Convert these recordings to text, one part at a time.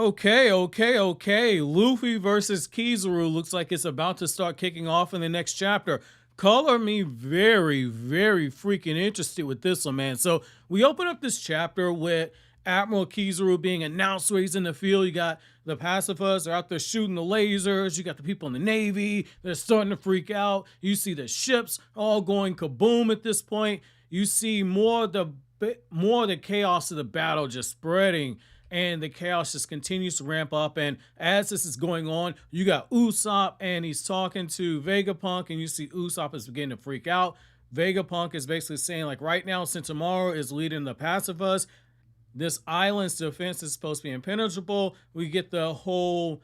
Okay. Luffy versus Kizaru looks like it's about to start kicking off in the next chapter. Color me very freaking interested with this one, man. So we open up this chapter with Admiral Kizaru being announced where he's in the field. You got the pacifists, they're out there shooting the lasers. You got the people in the Navy, they're starting to freak out. You see the ships all going kaboom at this point. You see more of the chaos of the battle just spreading, and the chaos just continues to ramp up. And as this is going on, you got Usopp, and he's talking to Vegapunk, and you see Usopp is beginning to freak out. Vegapunk is basically saying, like, right now, Sentomaru is leading the pacifists. This island's defense is supposed to be impenetrable. We get the whole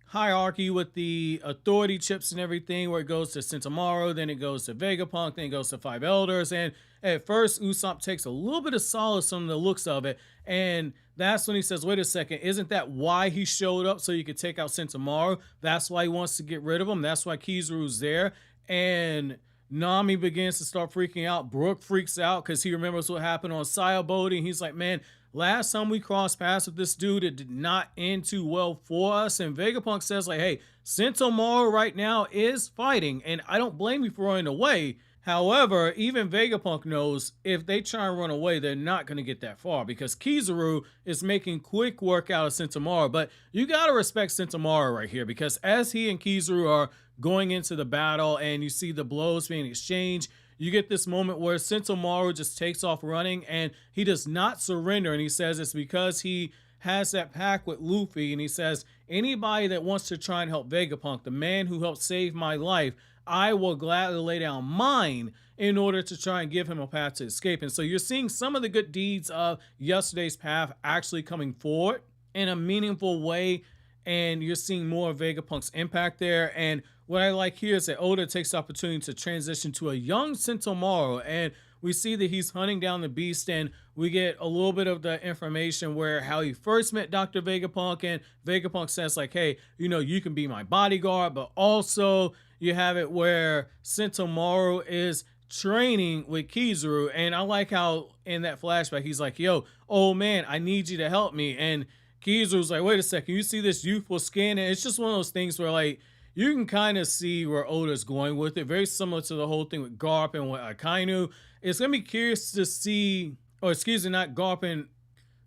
hierarchy with the authority chips and everything, where it goes to Sentomaru, then it goes to Vegapunk, then it goes to Five Elders. And at first, Usopp takes a little bit of solace from the looks of it, and that's when he says, wait a second, isn't that why he showed up, so you could take out Sentomaru? That's why he wants to get rid of him. That's why Kizaru's there. And Nami begins to start freaking out. Brook freaks out because he remembers what happened on Sayabody, and he's like, man, last time we crossed paths with this dude, it did not end too well for us. And Vegapunk says, like, hey, Sentomaru right now is fighting, and I don't blame you for running away. However, even Vegapunk knows if they try and run away, they're not going to get that far, because Kizaru is making quick work out of Sentomaru. But you got to respect Sentomaru right here, because as he and Kizaru are going into the battle and you see the blows being exchanged, you get this moment where Sentomaru just takes off running, and he does not surrender. And he says it's because he has that pact with Luffy, and he says, anybody that wants to try and help Vegapunk, the man who helped save my life, I will gladly lay down mine in order to try and give him a path to escape. And so you're seeing some of the good deeds of yesterday's path actually coming forward in a meaningful way, and you're seeing more of Vegapunk's impact there. And what I like here is that Oda takes the opportunity to transition to a young Sentomaru, and we see that he's hunting down the beast, and we get a little bit of the information where how he first met Dr. Vegapunk, and Vegapunk says, like, hey, you know, you can be my bodyguard, but also you have it where Sentomaru is training with Kizaru. And I like how in that flashback, he's like, yo, old man, I need you to help me. And Kizaru's like, wait a second, you see this youthful skin? And it's just one of those things where, like, you can kind of see where Oda's going with it. Very similar to the whole thing with Garp and with Akainu. It's going to be curious to see, or excuse me, not Garp and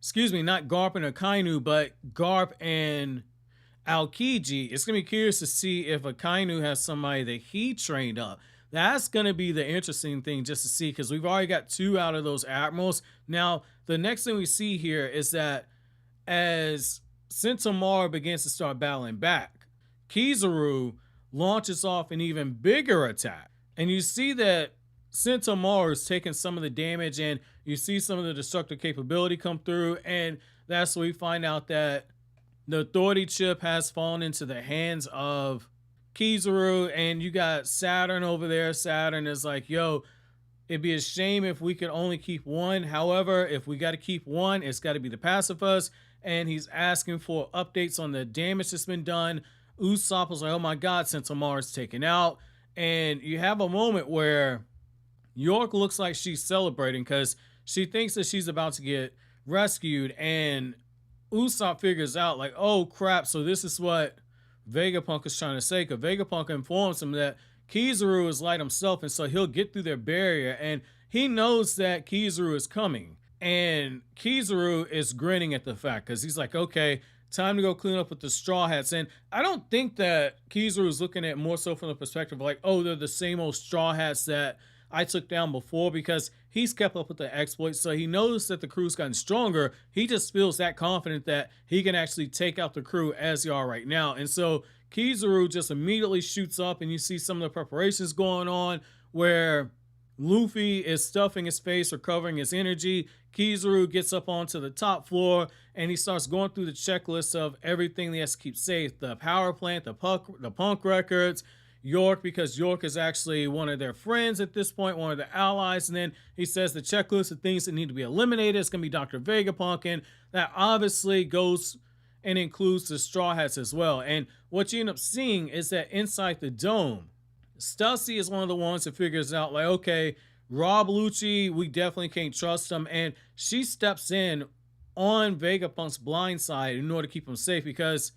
Akainu, but Garp and Aokiji. It's going to be curious to see if Akainu has somebody that he trained up. That's going to be the interesting thing just to see, because we've already got 2 out of those admirals. Now, the next thing we see here is that as Sentomaru begins to start battling back, Kizaru launches off an even bigger attack. And you see that Sentomaru is taking some of the damage, and you see some of the destructive capability come through, and that's where we find out that the authority chip has fallen into the hands of Kizaru, and you got Saturn over there. Saturn is like, yo, it'd be a shame if we could only keep one. However, if we got to keep one, it's got to be the pacifists. And he's asking for updates on the damage that's been done. Usopp was like, oh my God, Sentomaru's taken out. And you have a moment where York looks like she's celebrating because she thinks that she's about to get rescued. And Usopp figures out, like, oh crap, so this is what Vegapunk is trying to say, because Vegapunk informs him that Kizaru is light himself, and so he'll get through their barrier, and he knows that Kizaru is coming. And Kizaru is grinning at the fact, because he's like, okay, time to go clean up with the Straw Hats. And I don't think that Kizaru is looking at more so from the perspective of like, oh, they're the same old Straw Hats that I took down before, because he's kept up with the exploits, so he knows that the crew's gotten stronger. He just feels that confident that he can actually take out the crew as they are right now. And so Kizaru just immediately shoots up, and you see some of the preparations going on where Luffy is stuffing his face or covering his energy. Kizaru gets up onto the top floor, and he starts going through the checklist of everything he has to keep safe. The power plant, the punk records, York, because York is actually one of their friends at this point, one of their allies. And then he says the checklist of things that need to be eliminated is going to be Dr. Vegapunk, and that obviously goes and includes the Straw Hats as well. And what you end up seeing is that inside the dome, Stussy is one of the ones that figures out, like, okay, Rob Lucci, we definitely can't trust him. And she steps in on Vegapunk's blind side in order to keep him safe, because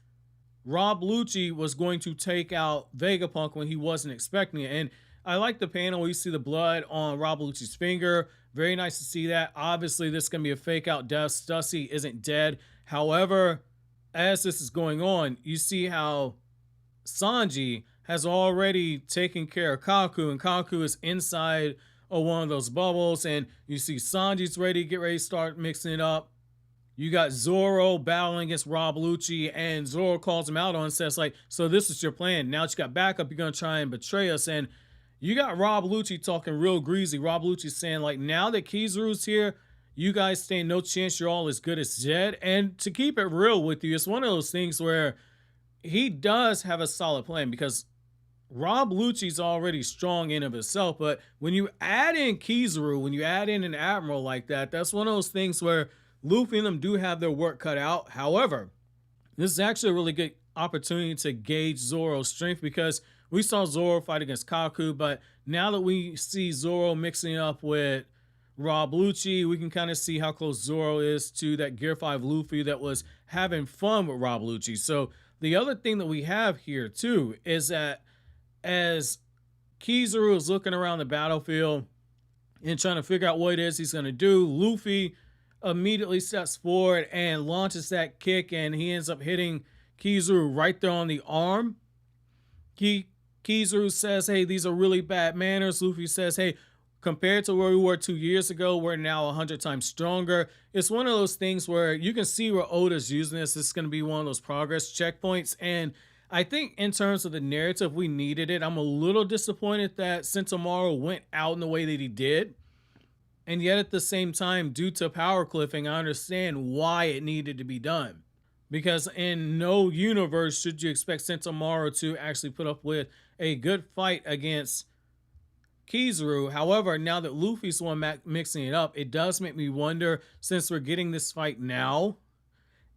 Rob Lucci was going to take out Vegapunk when he wasn't expecting it. And I like the panel where you see the blood on Rob Lucci's finger. Very nice to see that. Obviously, this is going to be a fake out death. Stussy isn't dead. However, as this is going on, you see how Sanji has already taken care of Kaku, and Kaku is inside of one of those bubbles, and you see Sanji's get ready to start mixing it up. You got Zoro battling against Rob Lucci, and Zoro calls him out on and says, like, so this is your plan. Now that you got backup, you're going to try and betray us. And you got Rob Lucci talking real greasy. Rob Lucci saying, like, now that Kizaru's here, you guys stand no chance, you're all as good as dead. And to keep it real with you, it's one of those things where he does have a solid plan, because Rob Lucci's already strong in of himself. But when you add in Kizaru, when you add in an admiral like that, that's one of those things where Luffy and them do have their work cut out. However, this is actually a really good opportunity to gauge Zoro's strength, because we saw Zoro fight against Kaku, but now that we see Zoro mixing up with Rob Lucci, we can kind of see how close Zoro is to that Gear 5 Luffy that was having fun with Rob Lucci. So the other thing that we have here too is that as Kizaru is looking around the battlefield and trying to figure out what it is he's going to do, Luffy immediately steps forward and launches that kick, and he ends up hitting Kizaru right there on the arm. Kizaru says, hey, these are really bad manners. Luffy says, hey, compared to where we were 2 years ago, we're now 100 times stronger. It's one of those things where you can see where Oda's using this. It's going to be one of those progress checkpoints. And I think in terms of the narrative, we needed it. I'm a little disappointed that Sentomaru went out in the way that he did. And yet at the same time, due to power cliffing, I understand why it needed to be done. Because in no universe should you expect Sentomaru to actually put up with a good fight against Kizaru. However, now that Luffy's the one mixing it up, it does make me wonder, since we're getting this fight now,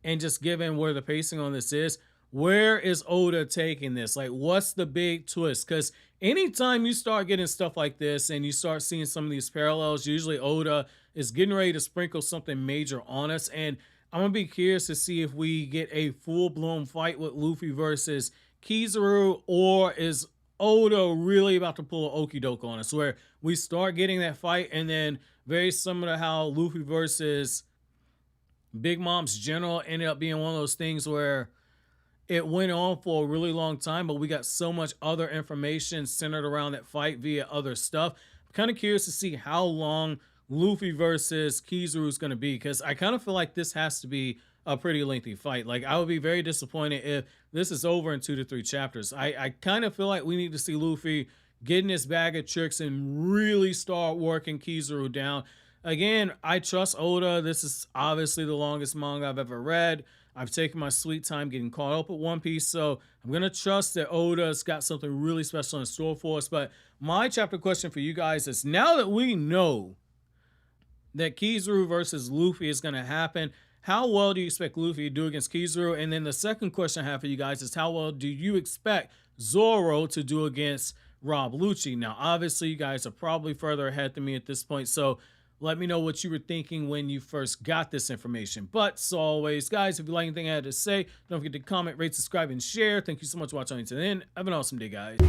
and just given where the pacing on this is, where is Oda taking this? Like, what's the big twist? Because anytime you start getting stuff like this and you start seeing some of these parallels, usually Oda is getting ready to sprinkle something major on us. And I'm going to be curious to see if we get a full-blown fight with Luffy versus Kizaru, or is Oda really about to pull an okie doke on us, where we start getting that fight, and then very similar to how Luffy versus Big Mom's General ended up being one of those things where it went on for a really long time, but we got so much other information centered around that fight via other stuff. I'm kind of curious to see how long Luffy versus Kizaru is going to be, because I kind of feel like this has to be a pretty lengthy fight. Like, I would be very disappointed if this is over in 2 to 3 chapters. I kind of feel like we need to see Luffy getting his bag of tricks and really start working Kizaru down. Again, I trust Oda. This is obviously the longest manga I've ever read. I've taken my sweet time getting caught up with One Piece, so I'm going to trust that Oda's got something really special in store for us. But my chapter question for you guys is, now that we know that Kizaru versus Luffy is going to happen, how well do you expect Luffy to do against Kizaru? And then the second question I have for you guys is, how well do you expect Zoro to do against Rob Lucci? Now, obviously, you guys are probably further ahead than me at this point, so let me know what you were thinking when you first got this information. But as always, guys, if you like anything I had to say, don't forget to comment, rate, subscribe, and share. Thank you so much for watching until the end. Have an awesome day, guys.